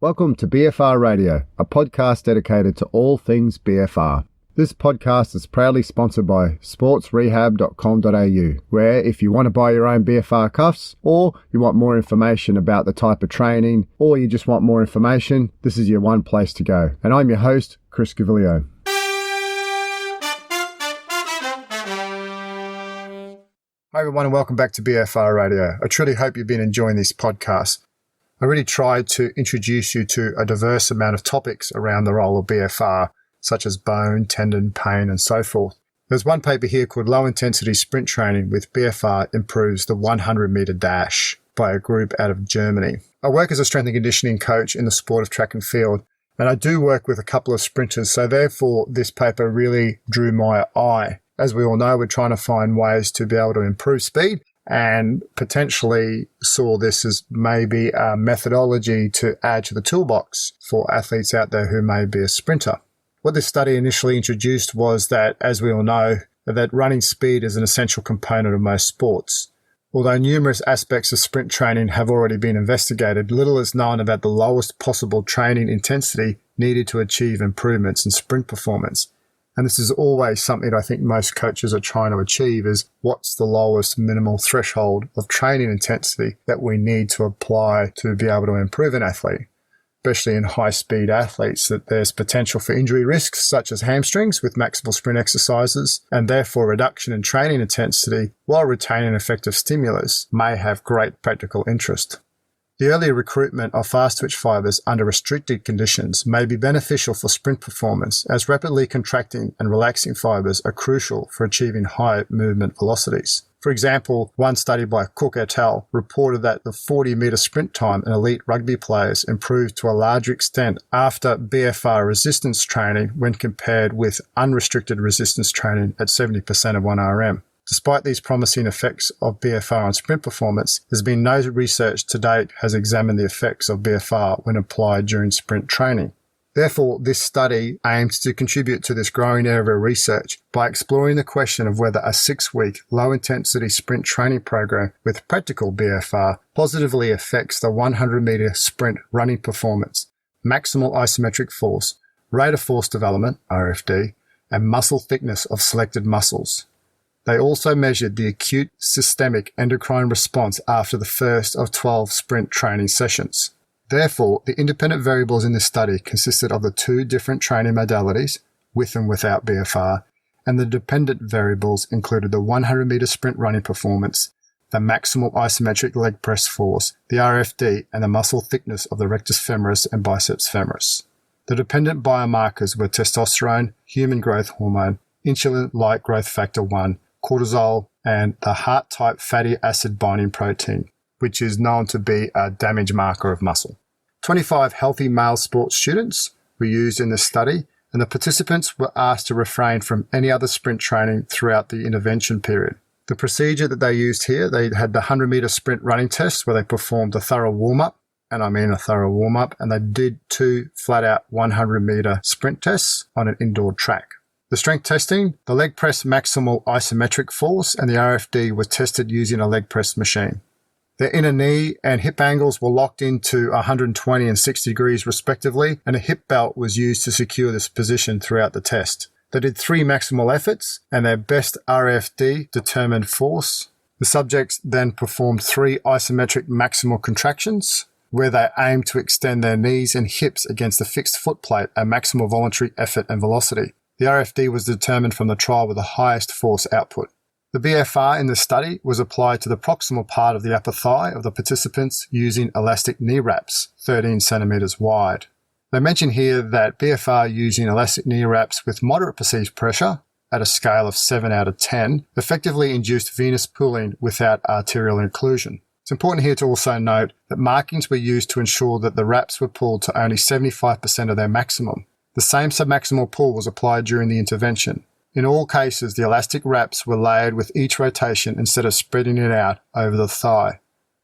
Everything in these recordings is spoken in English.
Welcome to BFR Radio, a podcast dedicated to all things BFR. This podcast is proudly sponsored by sportsrehab.com.au, where if you want to buy your own BFR cuffs, or you want more information about the type of training, or you just want more information, this is your one place to go. And I'm your host, Chris Gavilio. Hi everyone and welcome back to BFR Radio. I truly hope you've been enjoying this podcast. I really tried to introduce you to a diverse amount of topics around the role of BFR, such as bone, tendon, pain, and so forth. There's one paper here called Low Intensity Sprint Training with BFR Improves the 100-meter dash by a group out of Germany. I work as a strength and conditioning coach in the sport of track and field, and I do work with a couple of sprinters, so therefore this paper really drew my eye. As we all know, we're trying to find ways to be able to improve speed, and potentially saw this as maybe a methodology to add to the toolbox for athletes out there who may be a sprinter. What this study initially introduced was that, as we all know, that running speed is an essential component of most sports. Although numerous aspects of sprint training have already been investigated, little is known about the lowest possible training intensity needed to achieve improvements in sprint performance. And this is always something that I think most coaches are trying to achieve, is what's the lowest minimal threshold of training intensity that we need to apply to be able to improve an athlete, especially in high-speed athletes, that there's potential for injury risks such as hamstrings with maximal sprint exercises, and therefore reduction in training intensity while retaining effective stimulus may have great practical interest. The early recruitment of fast-twitch fibers under restricted conditions may be beneficial for sprint performance, as rapidly contracting and relaxing fibers are crucial for achieving high movement velocities. For example, one study by Cook et al. Reported that the 40-meter sprint time in elite rugby players improved to a larger extent after BFR resistance training when compared with unrestricted resistance training at 70% of 1RM. Despite these promising effects of BFR on sprint performance, there's been no research to date has examined the effects of BFR when applied during sprint training. Therefore, this study aims to contribute to this growing area of research by exploring the question of whether a 6-week low-intensity sprint training program with practical BFR positively affects the 100-meter sprint running performance, maximal isometric force, rate of force development, RFD, and muscle thickness of selected muscles. They also measured the acute systemic endocrine response after the first of 12 sprint training sessions. Therefore, the independent variables in this study consisted of the two different training modalities, with and without BFR, and the dependent variables included the 100-meter sprint running performance, the maximal isometric leg press force, the RFD, and the muscle thickness of the rectus femoris and biceps femoris. The dependent biomarkers were testosterone, human growth hormone, insulin-like growth factor 1, cortisol, and the heart-type fatty acid binding protein, which is known to be a damage marker of muscle. 25 healthy male sports students were used in this study, and the participants were asked to refrain from any other sprint training throughout the intervention period. The procedure that they used here, they had the 100-meter sprint running test where they performed a thorough warm-up, and I mean a thorough warm-up, and they did 2 flat-out 100-meter sprint tests on an indoor track. The strength testing, the leg press maximal isometric force, and the RFD were tested using a leg press machine. Their inner knee and hip angles were locked into 120 and 60 degrees respectively, and a hip belt was used to secure this position throughout the test. They did 3 maximal efforts, and their best RFD determined force. The subjects then performed 3 isometric maximal contractions, where they aimed to extend their knees and hips against the fixed foot plate at maximal voluntary effort and velocity. The RFD was determined from the trial with the highest force output. The BFR in the study was applied to the proximal part of the upper thigh of the participants using elastic knee wraps, 13 centimeters wide. They mention here that BFR using elastic knee wraps with moderate perceived pressure, at a scale of 7 out of 10, effectively induced venous pooling without arterial inclusion. It's important here to also note that markings were used to ensure that the wraps were pulled to only 75% of their maximum. The same submaximal pull was applied during the intervention. In all cases, the elastic wraps were layered with each rotation instead of spreading it out over the thigh.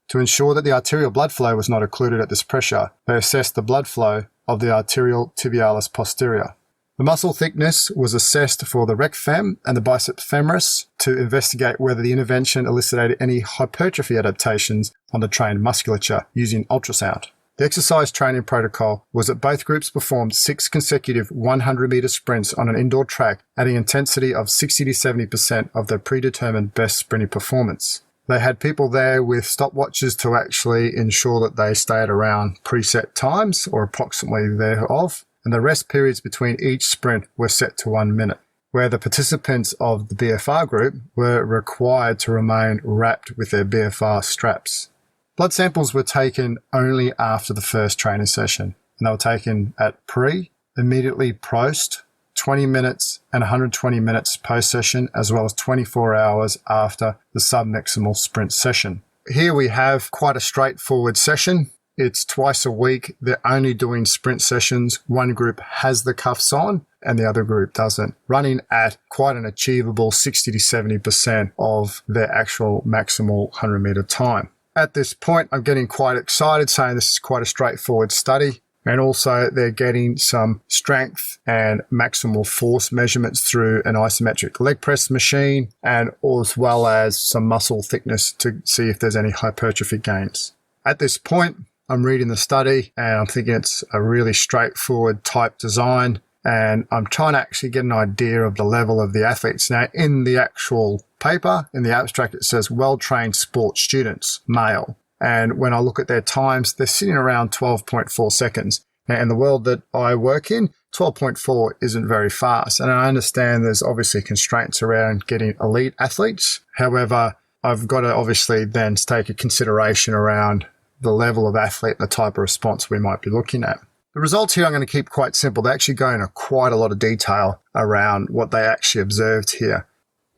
To ensure that the arterial blood flow was not occluded at this pressure, they assessed the blood flow of the arterial tibialis posterior. The muscle thickness was assessed for the rec fem and the biceps femoris to investigate whether the intervention elicited any hypertrophy adaptations on the trained musculature using ultrasound. The exercise training protocol was that both groups performed 6 consecutive 100-meter sprints on an indoor track at an intensity of 60 to 70% of their predetermined best sprinting performance. They had people there with stopwatches to actually ensure that they stayed around preset times or approximately thereof, and the rest periods between each sprint were set to 1 minute, where the participants of the BFR group were required to remain wrapped with their BFR straps. Blood samples were taken only after the first training session, and they were taken at pre, immediately post, 20 minutes and 120 minutes post-session, as well as 24 hours after the submaximal sprint session. Here we have quite a straightforward session. It's twice a week. They're only doing sprint sessions. One group has the cuffs on and the other group doesn't, running at quite an achievable 60 to 70% of their actual maximal 100-meter time. At this point, I'm getting quite excited, saying this is quite a straightforward study. And also they're getting some strength and maximal force measurements through an isometric leg press machine, and as well as some muscle thickness to see if there's any hypertrophy gains. At this point, I'm reading the study and I'm thinking it's a really straightforward type design. And I'm trying to actually get an idea of the level of the athletes. Now, in the actual paper, in the abstract, it says well-trained sports students, male. And when I look at their times, they're sitting around 12.4 seconds. Now, in the world that I work in, 12.4 isn't very fast. And I understand there's obviously constraints around getting elite athletes. However, I've got to obviously then take a consideration around the level of athlete and the type of response we might be looking at. The results here I'm going to keep quite simple. They actually go into quite a lot of detail around what they actually observed here.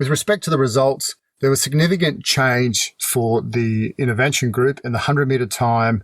With respect to the results, there was significant change for the intervention group in the 100-meter time,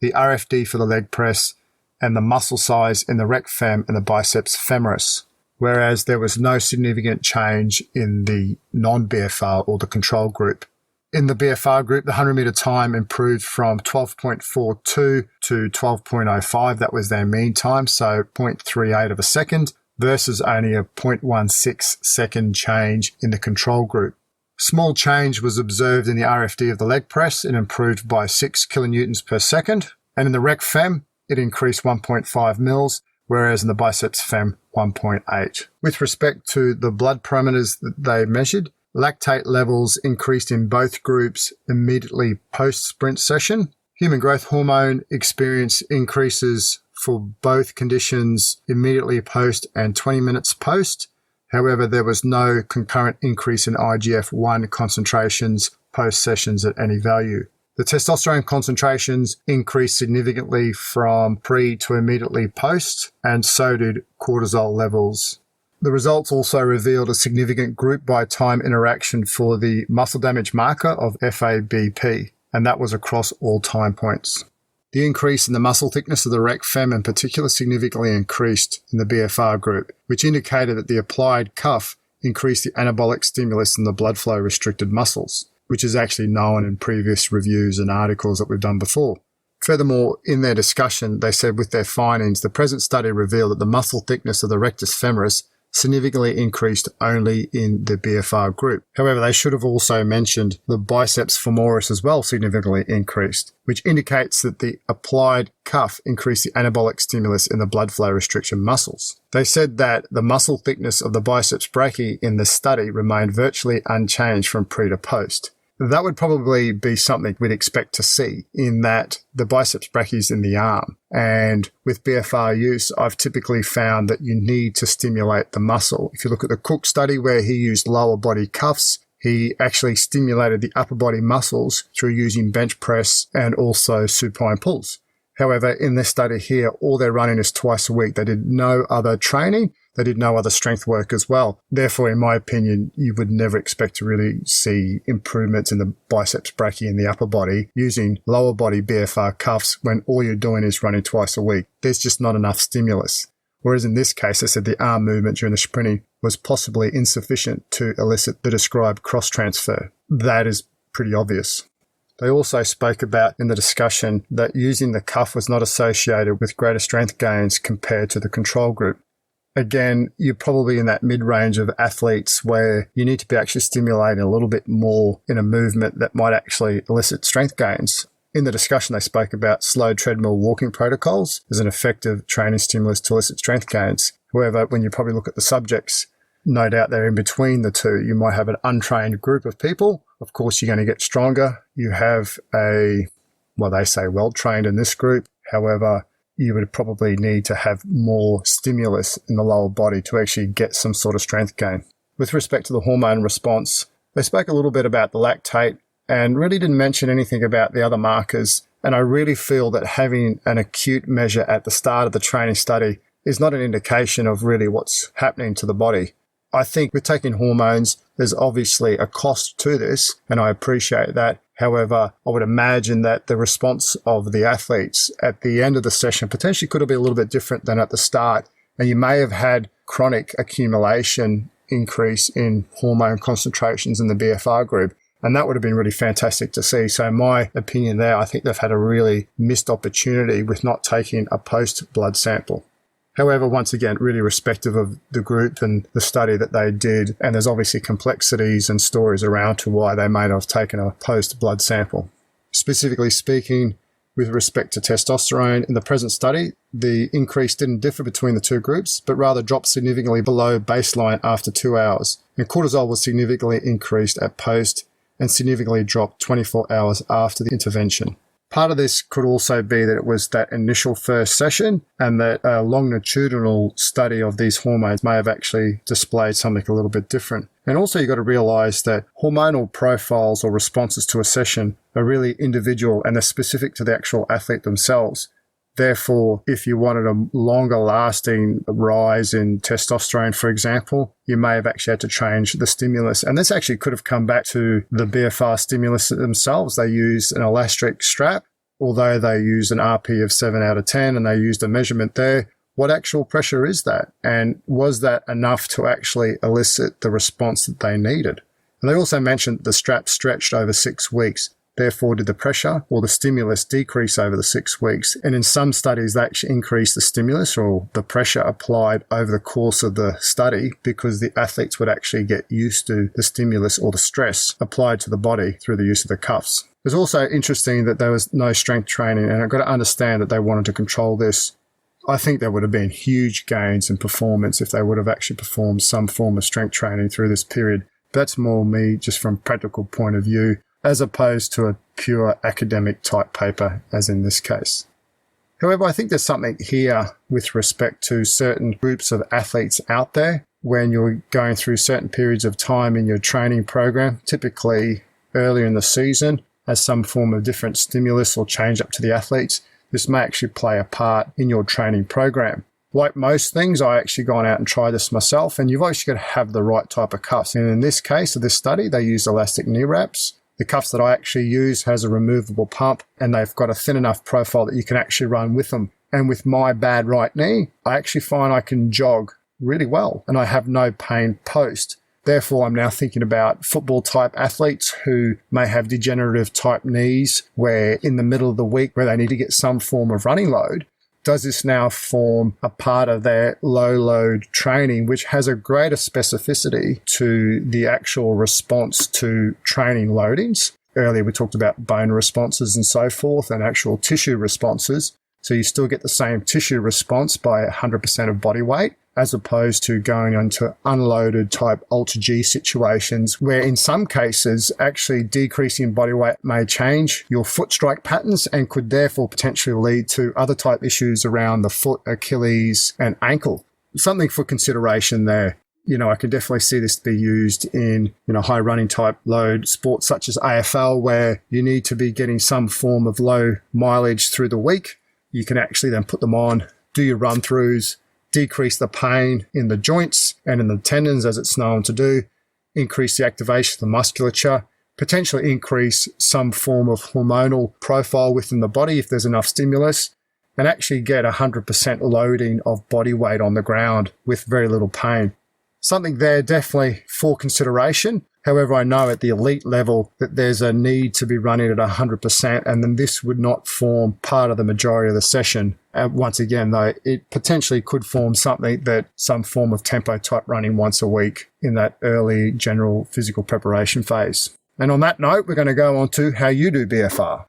the RFD for the leg press, and the muscle size in the rec fem and the biceps femoris, whereas there was no significant change in the non-BFR or the control group. In the BFR group, the 100-meter time improved from 12.42 to 12.05. That was their mean time, so 0.38 of a second, versus only a 0.16 second change in the control group. Small change was observed in the RFD of the leg press. It improved by 6 kilonewtons per second. And in the rec fem, it increased 1.5 mils, whereas in the biceps fem, 1.8. With respect to the blood parameters that they measured, lactate levels increased in both groups immediately post-sprint session. Human growth hormone experienced increases for both conditions immediately post and 20 minutes post. However, there was no concurrent increase in IGF-1 concentrations post-sessions at any value. The testosterone concentrations increased significantly from pre to immediately post, and so did cortisol levels. The results also revealed a significant group-by-time interaction for the muscle damage marker of FABP, and that was across all time points. The increase in the muscle thickness of the rec fem in particular significantly increased in the BFR group, which indicated that the applied cuff increased the anabolic stimulus in the blood flow restricted muscles, which is actually known in previous reviews and articles that we've done before. Furthermore, in their discussion, they said with their findings, the present study revealed that the muscle thickness of the rectus femoris significantly increased only in the BFR group. However, they should have also mentioned the biceps femoris as well significantly increased, which indicates that the applied cuff increased the anabolic stimulus in the blood flow restriction muscles. They said that the muscle thickness of the biceps brachii in the study remained virtually unchanged from pre to post. That would probably be something we'd expect to see, in that the biceps brachii is in the arm. And with BFR use, I've typically found that you need to stimulate the muscle. If you look at the Cook study where he used lower body cuffs, he actually stimulated the upper body muscles through using bench press and also supine pulls. However, in this study here, all they're running is twice a week. They did no other training. They did no other strength work as well. Therefore, in my opinion, you would never expect to really see improvements in the biceps brachii in the upper body using lower body BFR cuffs when all you're doing is running twice a week. There's just not enough stimulus. Whereas in this case, I said the arm movement during the sprinting was possibly insufficient to elicit the described cross transfer. That is pretty obvious. They also spoke about in the discussion that using the cuff was not associated with greater strength gains compared to the control group. Again, you're probably in that mid-range of athletes where you need to be actually stimulating a little bit more in a movement that might actually elicit strength gains. In the discussion, they spoke about slow treadmill walking protocols as an effective training stimulus to elicit strength gains. However, when you probably look at the subjects, no doubt they're in between the two. You might have an untrained group of people. Of course, you're going to get stronger. You have they say well-trained in this group. However, you would probably need to have more stimulus in the lower body to actually get some sort of strength gain. With respect to the hormone response, they spoke a little bit about the lactate and really didn't mention anything about the other markers. And I really feel that having an acute measure at the start of the training study is not an indication of really what's happening to the body. I think with taking hormones, there's obviously a cost to this, and I appreciate that. However, I would imagine that the response of the athletes at the end of the session potentially could have been a little bit different than at the start. And you may have had chronic accumulation increase in hormone concentrations in the BFR group. And that would have been really fantastic to see. So my opinion there, I think they've had a really missed opportunity with not taking a post-blood sample. However, once again, really respective of the group and the study that they did. And there's obviously complexities and stories around to why they may not have taken a post-blood sample. Specifically speaking, with respect to testosterone, in the present study, the increase didn't differ between the two groups, but rather dropped significantly below baseline after 2 hours. And cortisol was significantly increased at post and significantly dropped 24 hours after the intervention. Part of this could also be that it was that initial first session and that a longitudinal study of these hormones may have actually displayed something a little bit different. And also you've got to realize that hormonal profiles or responses to a session are really individual and they're specific to the actual athlete themselves. Therefore, if you wanted a longer lasting rise in testosterone, for example, you may have actually had to change the stimulus. And this actually could have come back to the BFR stimulus themselves. They used an elastic strap, although they used an RP of 7 out of 10 and they used a measurement there. What actual pressure is that? And was that enough to actually elicit the response that they needed? And they also mentioned the strap stretched over 6 weeks. Therefore, did the pressure or the stimulus decrease over the 6 weeks? And in some studies, they actually increased the stimulus or the pressure applied over the course of the study because the athletes would actually get used to the stimulus or the stress applied to the body through the use of the cuffs. It's also interesting that there was no strength training, and I've got to understand that they wanted to control this. I think there would have been huge gains in performance if they would have actually performed some form of strength training through this period. That's more me just from a practical point of view, as opposed to a pure academic type paper, as in this case. However, I think there's something here with respect to certain groups of athletes out there when you're going through certain periods of time in your training program, typically earlier in the season, as some form of different stimulus or change up to the athletes. This may actually play a part in your training program. Like most things, I actually gone out and tried this myself, and you've actually got to have the right type of cuffs. And in this case of this study, they used elastic knee wraps. The cuffs that I actually use has a removable pump and they've got a thin enough profile that you can actually run with them. And with my bad right knee, I actually find I can jog really well and I have no pain post. Therefore, I'm now thinking about football type athletes who may have degenerative type knees where in the middle of the week where they need to get some form of running load. Does this now form a part of their low load training, which has a greater specificity to the actual response to training loadings? Earlier, we talked about bone responses and so forth and actual tissue responses. So you still get the same tissue response by 100% of body weight, as opposed to going into unloaded type ultra G situations where in some cases actually decreasing body weight may change your foot strike patterns and could therefore potentially lead to other type issues around the foot, Achilles and ankle. Something for consideration there. I can definitely see this to be used in, high running type load sports such as AFL where you need to be getting some form of low mileage through the week. You can actually then put them on, do your run throughs, decrease the pain in the joints and in the tendons as it's known to do, increase the activation of the musculature, potentially increase some form of hormonal profile within the body if there's enough stimulus, and actually get 100% loading of body weight on the ground with very little pain. Something there definitely for consideration. However, I know at the elite level that there's a need to be running at 100%, and then this would not form part of the majority of the session. Once again, though, it potentially could form something that some form of tempo type running once a week in that early general physical preparation phase. And on that note, we're going to go on to how you do BFR.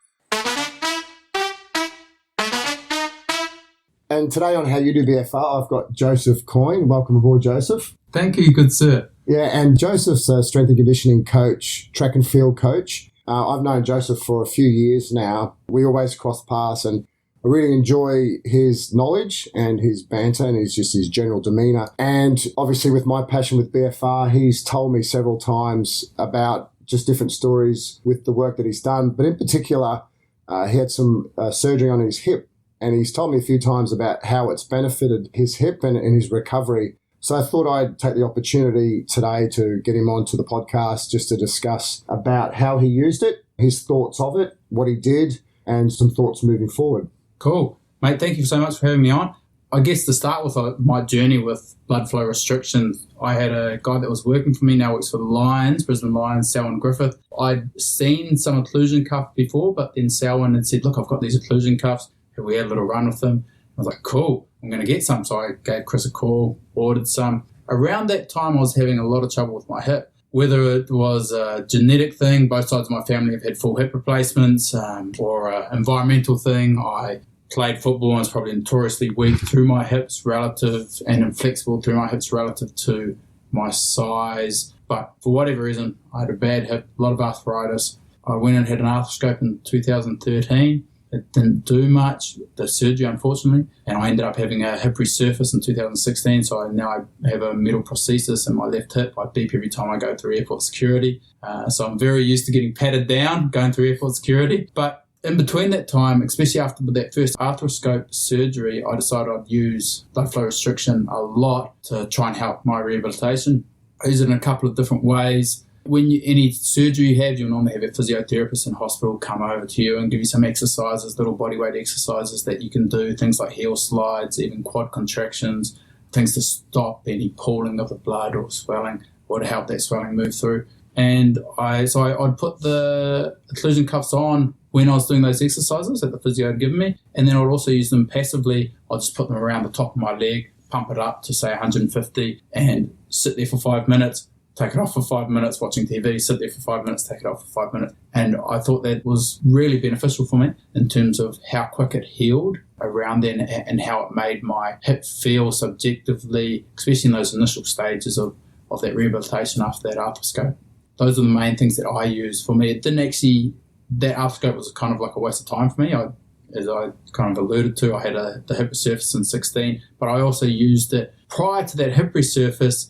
And today on How You Do BFR, I've got Joseph Coyne. Welcome aboard, Joseph. Thank you, good sir. Yeah, and Joseph's a strength and conditioning coach, track and field coach. I've known Joseph for a few years now. We always cross paths, and I really enjoy his knowledge and his banter and his general demeanour. And obviously with my passion with BFR, he's told me several times about just different stories with the work that he's done. But in particular, he had some surgery on his hip, and he's told me a few times about how it's benefited his hip and his recovery. So I thought I'd take the opportunity today to get him onto the podcast just to discuss about how he used it, his thoughts of it, what he did, and some thoughts moving forward. Cool. Mate, thank you so much for having me on. I guess to start with my journey with blood flow restrictions, I had a guy that was working for me, now works for the Lions, Brisbane Lions, Selwyn Griffith. I'd seen some occlusion cuff before, but then Selwyn had said, look, I've got these occlusion cuffs. We had a little run with them. I was like, cool, I'm going to get some. So I gave Chris a call, ordered some. Around that time, I was having a lot of trouble with my hip. Whether it was a genetic thing, both sides of my family have had full hip replacements, or an environmental thing. I played football and was probably notoriously weak through my hips and inflexible through my hips relative to my size. But for whatever reason, I had a bad hip, a lot of arthritis. I went and had an arthroscope in 2013. It didn't do much, the surgery, unfortunately, and I ended up having a hip resurface in 2016, so I have a metal prosthesis in my left hip. I beep every time I go through airport security, so I'm very used to getting patted down going through airport security. But in between that time, especially after that first arthroscope surgery, I decided I'd use blood flow restriction a lot to try and help my rehabilitation. I use it in a couple of different ways. When any surgery you have, you'll normally have a physiotherapist in hospital come over to you and give you some exercises, little bodyweight exercises that you can do, things like heel slides, even quad contractions, things to stop any pooling of the blood or swelling, or to help that swelling move through. And I'd put the occlusion cuffs on when I was doing those exercises that the physio had given me, and then I'd also use them passively. I'd just put them around the top of my leg, pump it up to say 150, and sit there for 5 minutes. Take it off for 5 minutes watching TV, sit there for 5 minutes, take it off for 5 minutes. And I thought that was really beneficial for me in terms of how quick it healed around then and how it made my hip feel subjectively, especially in those initial stages of that rehabilitation after that arthroscope. Those are the main things that I use. For me, it didn't actually, that arthroscope was kind of like a waste of time for me. As I kind of alluded to, I had the hip resurface in 16, but I also used it prior to that hip resurface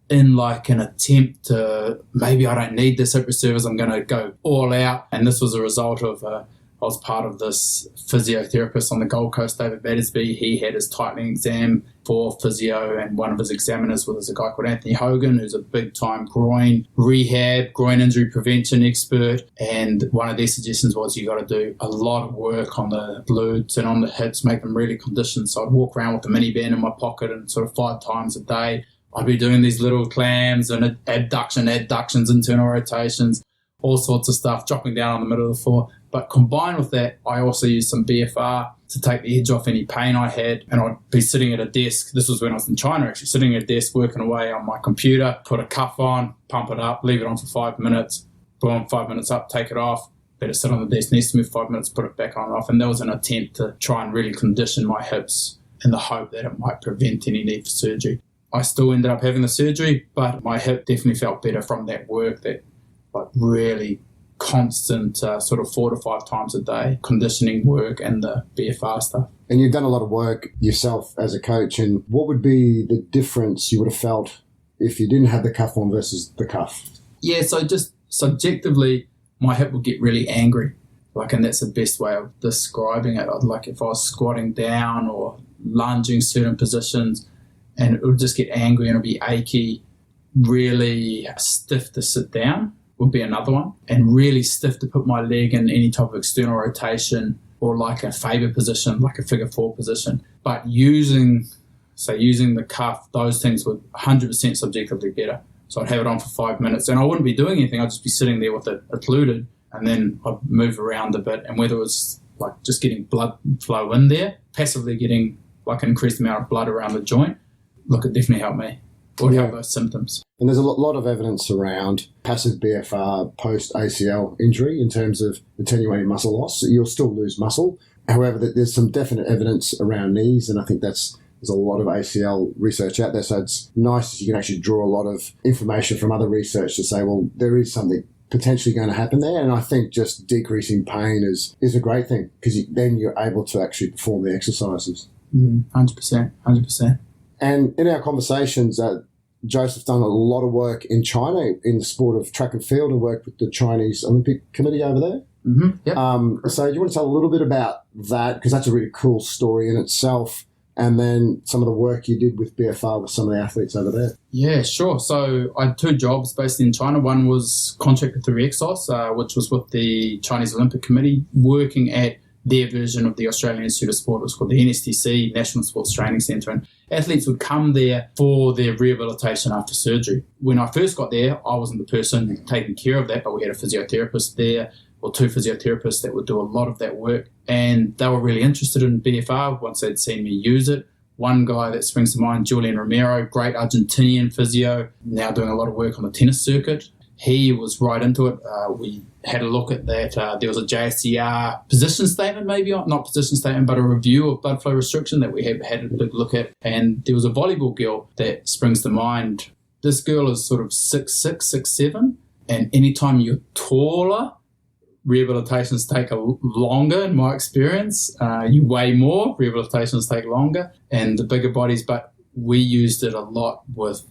in like an attempt to, maybe I don't need this hip resurface, I'm going to go all out. And this was a result of, I was part of this physiotherapist on the Gold Coast, David Battersby. He had his tightening exam for physio, and one of his examiners was a guy called Anthony Hogan, who's a big-time groin injury prevention expert. And one of their suggestions was you got to do a lot of work on the glutes and on the hips, make them really conditioned. So I'd walk around with a miniband in my pocket, and sort of 5 times a day I'd be doing these little clams and adductions, internal rotations, all sorts of stuff, dropping down on the middle of the floor. But combined with that, I also used some BFR to take the edge off any pain I had. And I'd be sitting at a desk. This was when I was in China, actually, sitting at a desk, working away on my computer, put a cuff on, pump it up, leave it on for 5 minutes, boom, 5 minutes up, take it off, let it sit on the desk next to me for 5 minutes, put it back on and off. And that was an attempt to try and really condition my hips in the hope that it might prevent any need for surgery. I still ended up having the surgery, but my hip definitely felt better from that work, that like really constant sort of 4 to 5 times a day conditioning work and the BFR stuff. And you've done a lot of work yourself as a coach, and what would be the difference you would have felt if you didn't have the cuff on versus the cuff? Yeah, so just subjectively, my hip would get really angry. And that's the best way of describing it. Like if I was squatting down or lunging certain positions, and it would just get angry and it would be achy, really stiff to sit down would be another one, and really stiff to put my leg in any type of external rotation or like a Faber position, like a figure 4 position. But using the cuff, those things were 100% subjectively better. So I'd have it on for 5 minutes and I wouldn't be doing anything. I'd just be sitting there with it occluded, and then I'd move around a bit, and whether it was like just getting blood flow in there, passively getting like an increased amount of blood around the joint, look, it definitely helped me. Or have those symptoms. And there's a lot of evidence around passive BFR post-ACL injury in terms of attenuating muscle loss. You'll still lose muscle, However, there's some definite evidence around knees, and I think there's a lot of ACL research out there, so it's nice that you can actually draw a lot of information from other research to say, well, there is something potentially going to happen there. And I think just decreasing pain is a great thing, because then you're able to actually perform the exercises. 100%. And in our conversations, Joseph's done a lot of work in China in the sport of track and field, and worked with the Chinese Olympic Committee over there. Yep. So do you want to tell a little bit about that? Because that's a really cool story in itself. And then some of the work you did with BFR with some of the athletes over there. Yeah, sure. So I had 2 jobs based in China. One was contracted through EXOS, which was with the Chinese Olympic Committee, working at their version of the Australian Institute of Sport. It was called the NSTC, National Sports Training Centre. And athletes would come there for their rehabilitation after surgery. When I first got there, I wasn't the person taking care of that, but we had a physiotherapist there, or 2 physiotherapists that would do a lot of that work. And they were really interested in BFR once they'd seen me use it. One guy that springs to mind, Julian Romero, great Argentinian physio, now doing a lot of work on the tennis circuit. He was right into it. We had a look at that. There was a JSCR position statement, maybe not position statement, but a review of blood flow restriction that we had a big look at. And there was a volleyball girl that springs to mind. This girl is sort of 6'6", 6'7", and anytime you're taller, rehabilitations take longer, in my experience. You weigh more, rehabilitations take longer, and the bigger bodies. But we used it a lot with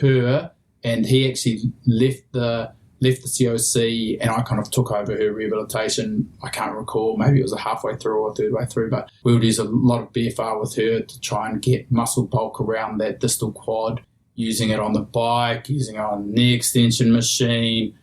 her, and he actually left the COC, and I kind of took over her rehabilitation. I can't recall, maybe it was a halfway through or a third way through, but we would use a lot of BFR with her to try and get muscle bulk around that distal quad, using it on the bike, using it on knee extension machine,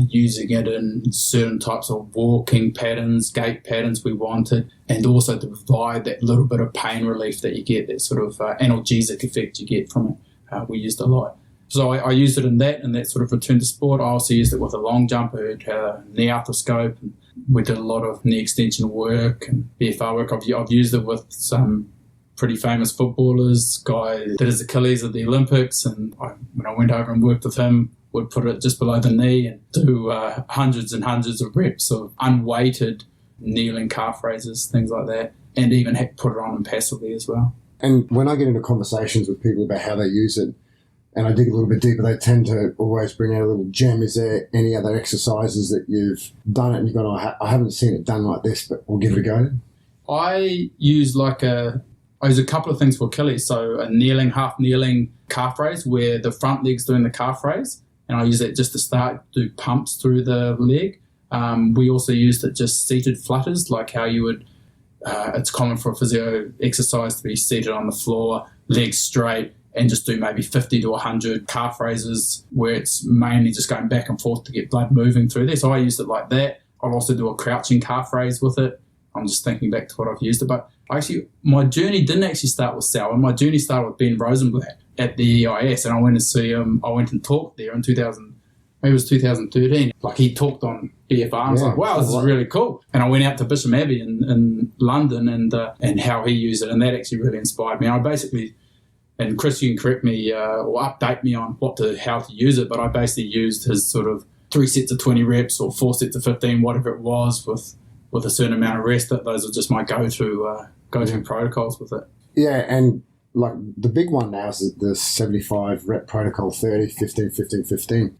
using it in certain types of walking patterns, gait patterns we wanted, and also to provide that little bit of pain relief that you get, that sort of analgesic effect you get from it. We used a lot. So I used it in that sort of return to sport. I also used it with a long jumper who had a knee arthroscope, and we did a lot of knee extension work and BFR work. I've used it with some pretty famous footballers. Guy did his Achilles at the Olympics, and when I went over and worked with him, would put it just below the knee and do hundreds and hundreds of reps of unweighted kneeling calf raises, things like that, and even put it on them passively as well. And when I get into conversations with people about how they use it, and I dig a little bit deeper, they tend to always bring out a little gem. Is there any other exercises that you've done it and you've gone, I haven't seen it done like this, but we'll give it a go? I use a couple of things for Achilles. So a half kneeling calf raise where the front leg's doing the calf raise, and I use that just to start, do pumps through the leg. We also used it just seated flutters, like how you would, it's common for a physio exercise to be seated on the floor, legs straight, and just do maybe 50 to 100 calf raises where it's mainly just going back and forth to get blood moving through there. So I used it like that. I'll also do a crouching calf raise with it. I'm just thinking back to what I've used it. But actually, my journey didn't actually start with Sal. My journey started with Ben Rosenblatt at the EIS, and I went to see him. I went and talked there in 2013. Like, he talked on BFR, and I was like, wow, this is really cool. And I went out to Bishop Abbey in London and how he used it, and that actually really inspired me. I basically, and Chris, you can correct me or update me on how to use it, but I basically used his sort of 3 sets of 20 reps or 4 sets of 15, whatever it was, with a certain amount of rest. Those are just my go-to protocols with it. Yeah, and like the big one now is the 75 rep protocol, 30, 15, 15, 15.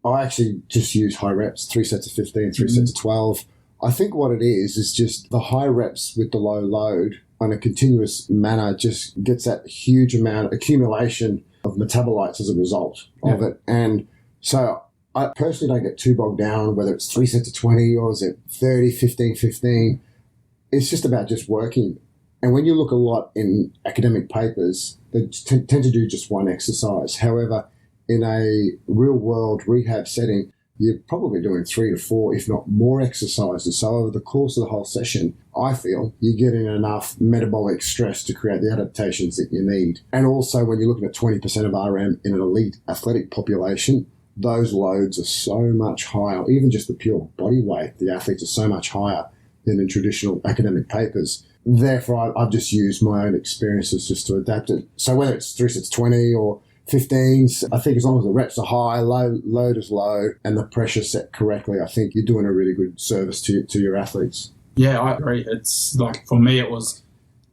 I actually just use high reps, 3 sets of 15, 3 sets of 12. I think what it is just the high reps with the low load on a continuous manner just gets that huge amount of accumulation of metabolites as a result of it. And so I personally don't get too bogged down whether it's 3 sets of 20 or is it 30, 15, 15. It's just about just working. And when you look a lot in academic papers, they tend to do just one exercise. However, in a real-world rehab setting, you're probably doing 3 to 4, if not more exercises. So over the course of the whole session, I feel you're getting enough metabolic stress to create the adaptations that you need. And also, when you're looking at 20% of RM in an elite athletic population, those loads are so much higher. Even just the pure body weight, the athletes are so much higher than in traditional academic papers. Therefore, I've just used my own experiences just to adapt it. So whether it's 3 sets 20 or 15s, I think as long as the reps are high, load is low, and the pressure set correctly, I think you're doing a really good service to your athletes. Yeah, I agree. It's like, for me, it was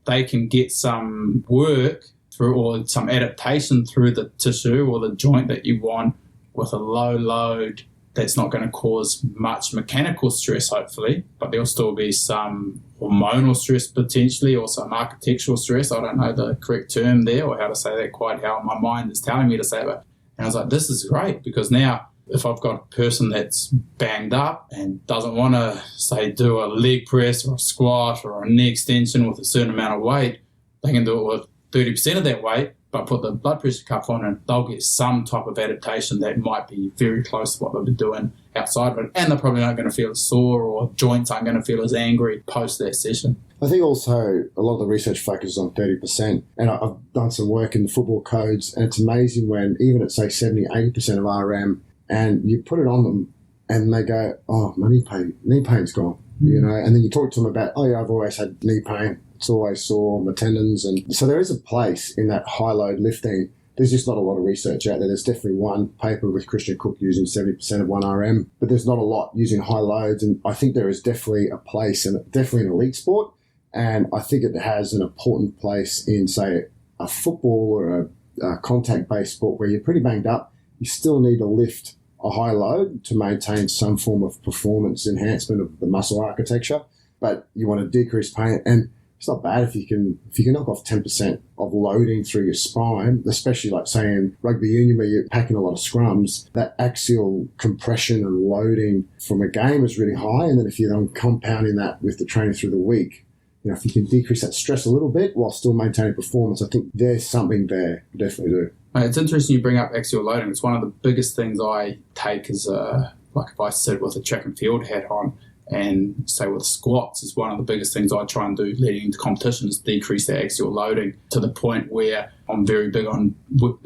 they can get some work through or some adaptation through the tissue or the joint that you want with a low load that's not going to cause much mechanical stress, hopefully, but there'll still be some hormonal stress potentially or some architectural stress. I don't know the correct term there or how to say that quite, how my mind is telling me to say it. And I was like, this is great, because now if I've got a person that's banged up and doesn't want to, say, do a leg press or a squat or a knee extension with a certain amount of weight, they can do it with 30% of that weight, but put the blood pressure cuff on and they'll get some type of adaptation that might be very close to what they'll be doing outside of it. And they're probably not going to feel as sore, or joints aren't going to feel as angry post that session. I think also a lot of the research focuses on 30%. And I've done some work in the football codes, and it's amazing when even at, say, 70, 80% of RM, and you put it on them and they go, oh, my knee pain's gone, you know, and then you talk to them about, oh, yeah, I've always had knee pain. It's always sore, my tendons. And so there is a place in that high load lifting. There's just not a lot of research out there. There's definitely one paper with Christian Cook using 70% of 1RM, but there's not a lot using high loads. And I think there is definitely a place, and definitely an elite sport. And I think it has an important place in, say, a football or a contact-based sport where you're pretty banged up. You still need to lift a high load to maintain some form of performance enhancement of the muscle architecture, but you want to decrease pain. And it's not bad if you can knock off 10% of loading through your spine, especially like, say, in rugby union where you're packing a lot of scrums. That axial compression and loading from a game is really high, and then if you're then compounding that with the training through the week, you know, if you can decrease that stress a little bit while still maintaining performance, I think there's something there. Definitely do. It's interesting you bring up axial loading. It's one of the biggest things I take as like if I sit with a track and field hat on, and say with squats is one of the biggest things I try and do leading into competition, is decrease the axial loading to the point where I'm very big on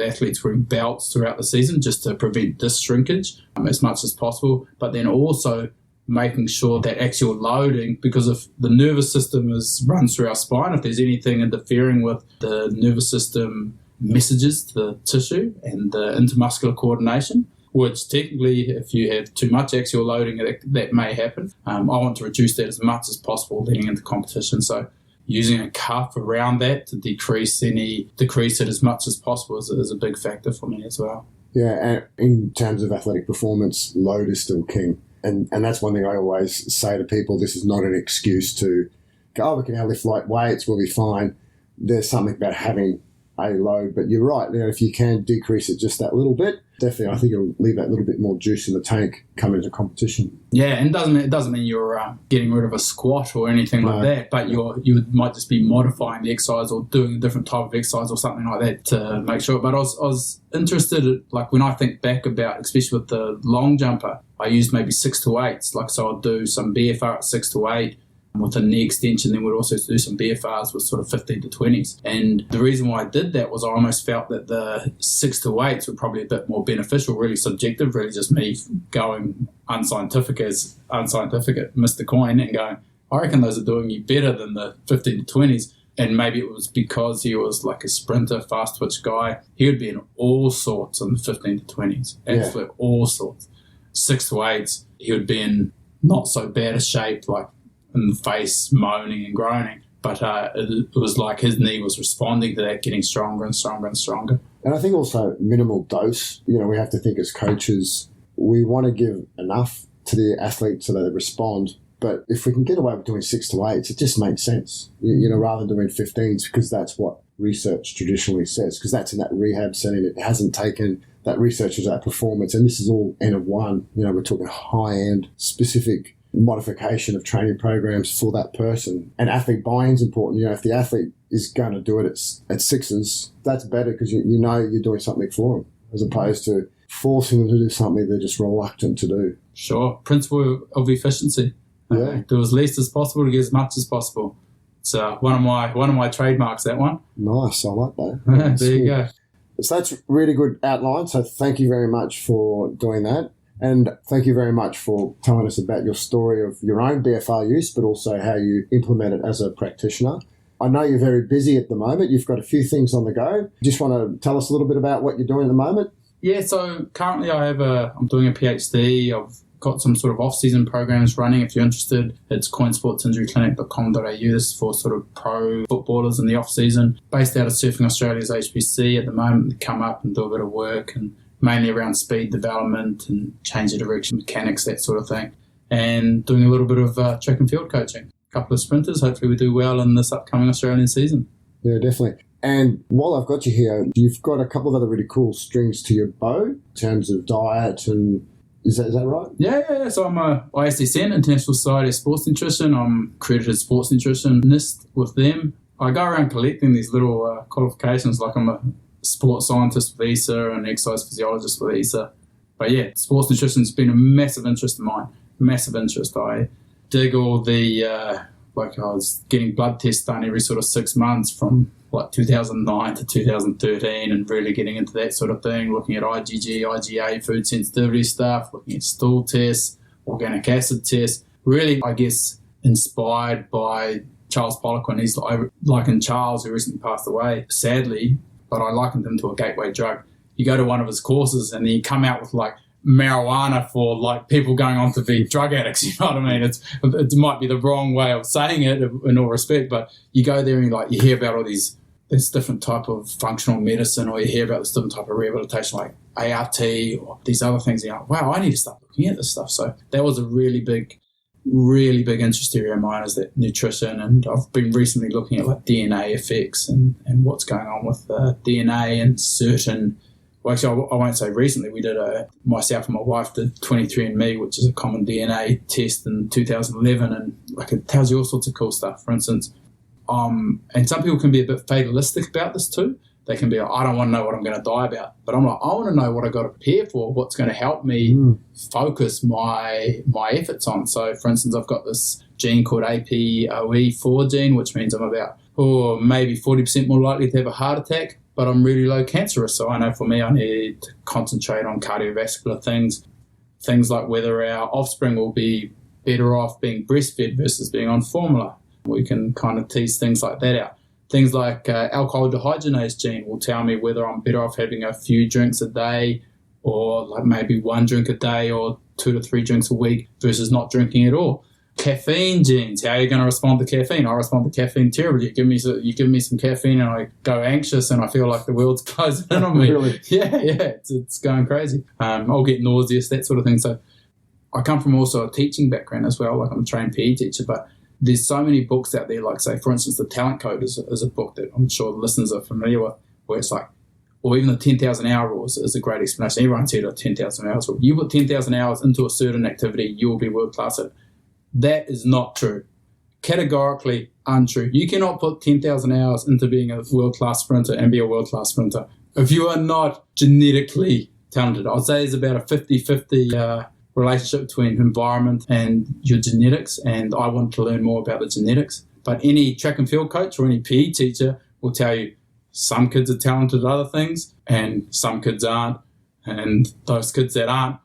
athletes wearing belts throughout the season just to prevent disc shrinkage as much as possible, but then also making sure that axial loading, because if the nervous system runs through our spine, if there's anything interfering with the nervous system messages to the tissue and the intermuscular coordination, which technically if you have too much axial loading that may happen. I want to reduce that as much as possible leading into competition. So using a cuff around that to decrease it as much as possible is a big factor for me as well. Yeah, and in terms of athletic performance, load is still king. And that's one thing I always say to people, this is not an excuse to go, oh, we can now lift light weights, we'll be fine. There's something about having a load, but you're right, you know, if you can decrease it just that little bit, definitely I think it'll leave that little bit more juice in the tank coming into competition. Yeah, and it doesn't mean you're getting rid of a squat or anything like that, but you might just be modifying the exercise or doing a different type of exercise or something like that to make sure. But I was interested, like when I think back about, especially with the long jumper, I used maybe 6 to 8s, like so I'll do some BFR at 6 to 8 with a knee extension, then we'd also do some BFRs with sort of 15 to 20s. And the reason why I did that was I almost felt that the 6 to 8s were probably a bit more beneficial, really subjective, really just me going unscientific at Mr. Coyne and going, I reckon those are doing you better than the 15 to 20s. And maybe it was because he was like a sprinter, fast twitch guy. He would be in all sorts in the 15 to 20s, absolutely all sorts. 6 to 8s, he would be in not so bad a shape, like in the face, moaning and groaning. But it was like his knee was responding to that, getting stronger and stronger and stronger. And I think also minimal dose. You know, we have to think as coaches, we want to give enough to the athlete so that they respond. But if we can get away with doing 6 to 8s, it just makes sense, you know, rather than doing 15s, because that's what research traditionally says, because that's in that rehab setting. It hasn't taken that research as that performance. And this is all N of 1. You know, we're talking high-end, specific modification of training programs for that person. And athlete buy-in is important. You know, if the athlete is going to do it at 6s, that's better because you know you're doing something for them, as opposed to forcing them to do something they're just reluctant to do. Sure. Principle of efficiency. Yeah. Do as least as possible to get as much as possible. It's one of my trademarks, that one. Nice. I like that. There you go. So that's a really good outline. So thank you very much for doing that. And thank you very much for telling us about your story of your own BFR use, but also how you implement it as a practitioner. I know you're very busy at the moment. You've got a few things on the go. Just want to tell us a little bit about what you're doing at the moment? Yeah, so currently I'm doing a PhD. I've got some sort of off-season programs running. If you're interested, it's coynesportsinjuryclinic.com.au. This is for sort of pro footballers in the off-season. Based out of Surfing Australia's HPC at the moment, they come up and do a bit of work, and mainly around speed development and change of direction mechanics, that sort of thing. And doing a little bit of track and field coaching. A couple of sprinters. Hopefully we do well in this upcoming Australian season. Yeah, definitely. And while I've got you here, you've got a couple of other really cool strings to your bow in terms of diet and... Is that right? Yeah. So I'm a ISSN, International Society of Sports Nutrition. I'm accredited sports nutritionist with them. I go around collecting these little qualifications, like I'm a sports scientist with ESA and exercise physiologist with ESA. But yeah, sports nutrition's been a massive interest of mine. Massive interest. I dig all the, I was getting blood tests done every sort of 6 months from 2009 to 2013, and really getting into that sort of thing, looking at IgG, IgA, food sensitivity stuff, looking at stool tests, organic acid tests, really, I guess, inspired by Charles Pollock when he's likened Charles, who recently passed away, sadly, but I likened him to a gateway drug. You go to one of his courses and then you come out with marijuana for people going on to be drug addicts, you know what I mean? It might be the wrong way of saying it in all respect, but you go there and you hear about all this different type of functional medicine, or you hear about this different type of rehabilitation like ART or these other things, and you're like, wow, I need to start looking at this stuff. So that was a really big interest area of mine, is that nutrition. And I've been recently looking at DNA effects and what's going on with DNA and certain... Well, actually, I won't say recently. We did myself and my wife did 23andMe, which is a common DNA test in 2011, and it tells you all sorts of cool stuff. For instance, and some people can be a bit fatalistic about this too. They can be like, I don't want to know what I'm going to die about, but I'm like, I want to know what I've got to prepare for, what's going to help me focus my efforts on. So, for instance, I've got this gene called APOE4 gene, which means I'm about maybe 40% more likely to have a heart attack, but I'm really low cancerous. So I know for me, I need to concentrate on cardiovascular things like whether our offspring will be better off being breastfed versus being on formula. We can kind of tease things like that out. Things like alcohol dehydrogenase gene will tell me whether I'm better off having a few drinks a day, or maybe 1 drink a day or 2 to 3 drinks a week versus not drinking at all. Caffeine genes, how are you going to respond to caffeine? I respond to caffeine terribly. You give me some caffeine and I go anxious and I feel like the world's closing in on me. Really? Yeah, it's going crazy. I'll get nauseous, that sort of thing. So I come from also a teaching background as well. I'm a trained PE teacher, but there's so many books out there, say, for instance, The Talent Code is a book that I'm sure the listeners are familiar with, where it's or even the 10,000 hour rule is a great explanation. Everyone's heard of 10,000 hours rule. You put 10,000 hours into a certain activity, you will be world class at it. That is not true. Categorically untrue. You cannot put 10,000 hours into being a world-class sprinter and be a world-class sprinter if you are not genetically talented. I'd say there's about a 50-50 relationship between environment and your genetics, and I want to learn more about the genetics. But any track and field coach or any PE teacher will tell you some kids are talented at other things and some kids aren't. And those kids that aren't,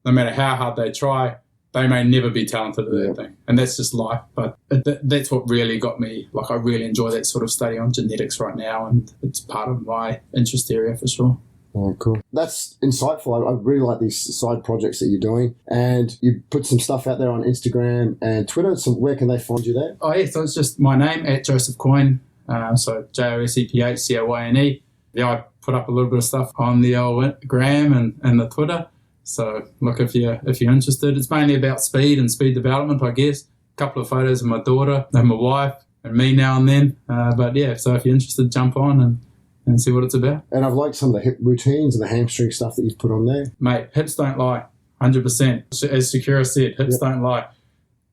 no matter how hard they try, they may never be talented at that thing. And that's just life. But that's what really got me. I really enjoy that sort of study on genetics right now, and it's part of my interest area for sure. Oh, cool. That's insightful. I really like these side projects that you're doing. And you put some stuff out there on Instagram and Twitter. So where can they find you there? Oh, yeah. So it's just my name, at Joseph Coyne. So JOSEPHCOYNE. Yeah, I put up a little bit of stuff on the old gram and the Twitter. So look, if you're interested, it's mainly about speed and speed development, I guess. A couple of photos of my daughter and my wife and me now and then. But yeah, so if you're interested, jump on and see what it's about. And I've liked some of the hip routines and the hamstring stuff that you've put on there. Mate, hips don't lie, 100%. As Shakira said, hips don't lie.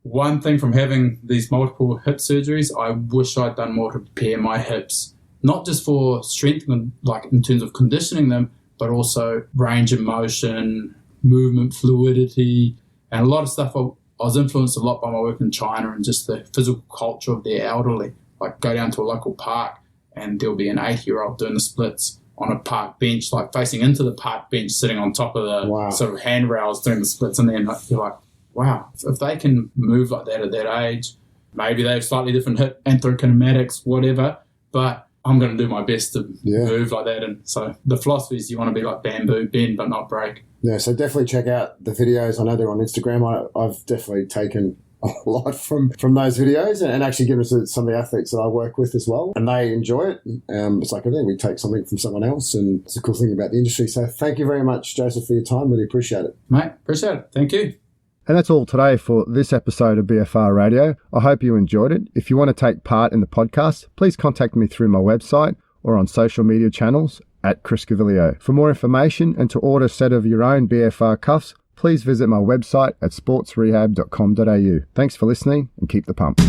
One thing from having these multiple hip surgeries, I wish I'd done more to prepare my hips, not just for strengthening, in terms of conditioning them, but also range of motion, movement fluidity, and a lot of stuff. I was influenced a lot by my work in China and just the physical culture of their elderly. Go down to a local park and there'll be an 80-year-old doing the splits on a park bench, facing into the park bench, sitting on top of the sort of handrails doing the splits. And then you're like, wow, if they can move like that at that age, maybe they have slightly different hip anthrokinematics, whatever, but I'm going to do my best to move like that. And so the philosophy is you want to be like bamboo, bend but not break. Yeah, so definitely check out the videos. I know they're on Instagram. I've definitely taken a lot from those videos and actually given it to some of the athletes that I work with as well. And they enjoy it. It's like everything. We take something from someone else, and it's a cool thing about the industry. So thank you very much, Joseph, for your time. Really appreciate it. Mate, appreciate it. Thank you. And that's all today for this episode of BFR Radio. I hope you enjoyed it. If you want to take part in the podcast, please contact me through my website or on social media channels at Chris Gavilio. For more information and to order a set of your own BFR cuffs, please visit my website at sportsrehab.com.au. Thanks for listening and keep the pump.